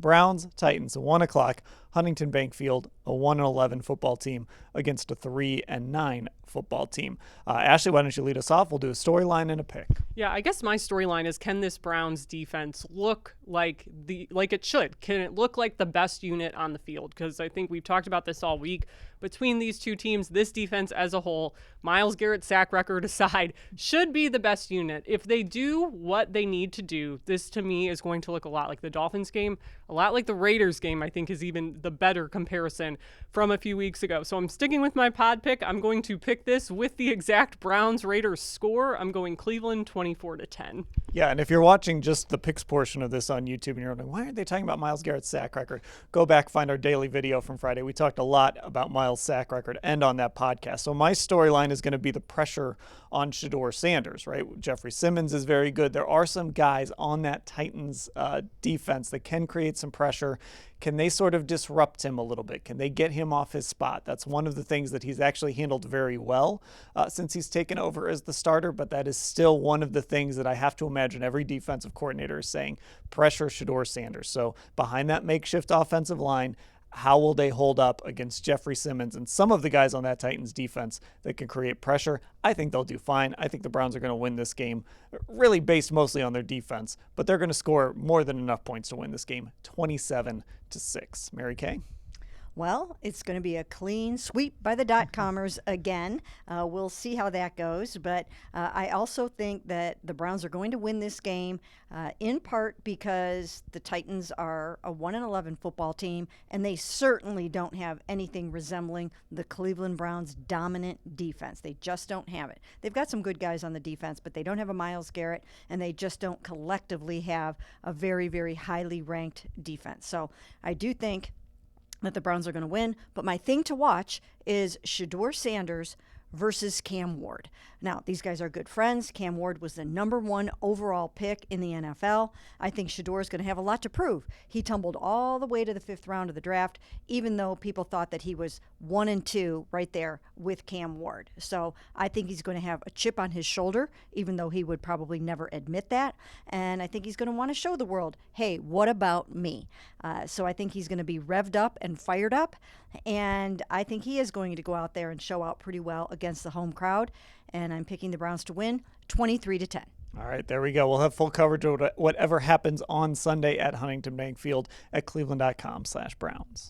Browns, Titans, 1 o'clock, Huntington Bank Field, a 1-11 football team against a 3-9 football team. Ashley, why don't you lead us off? We'll do a storyline and a pick. Yeah, I guess my storyline is, can this Browns defense look like it should? Can it look like the best unit on the field? Because I think we've talked about this all week. Between these two teams, this defense as a whole, Myles Garrett's sack record aside, should be the best unit. If they do what they need to do, this to me is going to look a lot like the Dolphins game, a lot like the Raiders game, I think is even the better comparison from a few weeks ago. So I'm sticking with my pod pick. I'm going to pick this with the exact Browns-Raiders score. I'm going Cleveland 24-10. Yeah, and if you're watching just the picks portion of this on YouTube and you're wondering, why aren't they talking about Myles Garrett's sack record? Go back, find our daily video from Friday. We talked a lot about Myles' sack record and on that podcast. So my storyline is going to be the pressure on Shedeur Sanders, right? Jeffrey Simmons is very good. There are some guys on that Titans defense that can create some pressure. Can they sort of disrupt him a little bit? Can they get him off his spot? That's one of the things that he's actually handled very well since he's taken over as the starter, but that is still one of the things that I have to imagine every defensive coordinator is saying, pressure Shedeur Sanders. So behind that makeshift offensive line, how will they hold up against Jeffrey Simmons and some of the guys on that Titans defense that can create pressure? I think they'll do fine. I think the Browns are going to win this game, really based mostly on their defense, but they're going to score more than enough points to win this game, 27-6. Mary Kay? Well, it's going to be a clean sweep by the .comers again. We'll see how that goes. But I also think that the Browns are going to win this game in part because the Titans are a 1-11 football team, and they certainly don't have anything resembling the Cleveland Browns' dominant defense. They just don't have it. They've got some good guys on the defense, but they don't have a Myles Garrett, and they just don't collectively have a very, very highly ranked defense. So I do think that the Browns are going to win. But my thing to watch is Shedeur Sanders versus Cam Ward. Now, these guys are good friends. Cam Ward was the #1 overall pick in the NFL. I think Shedeur is going to have a lot to prove. He tumbled all the way to the 5th round of the draft, even though people thought that he was 1 and 2 right there with Cam Ward. So I think he's going to have a chip on his shoulder, even though he would probably never admit that. And I think he's going to want to show the world, hey, what about me? So I think he's going to be revved up and fired up. And I think he is going to go out there and show out pretty well against the home crowd. And I'm picking the Browns to win 23-10. All right, there we go. We'll have full coverage of whatever happens on Sunday at Huntington Bank Field at cleveland.com/Browns.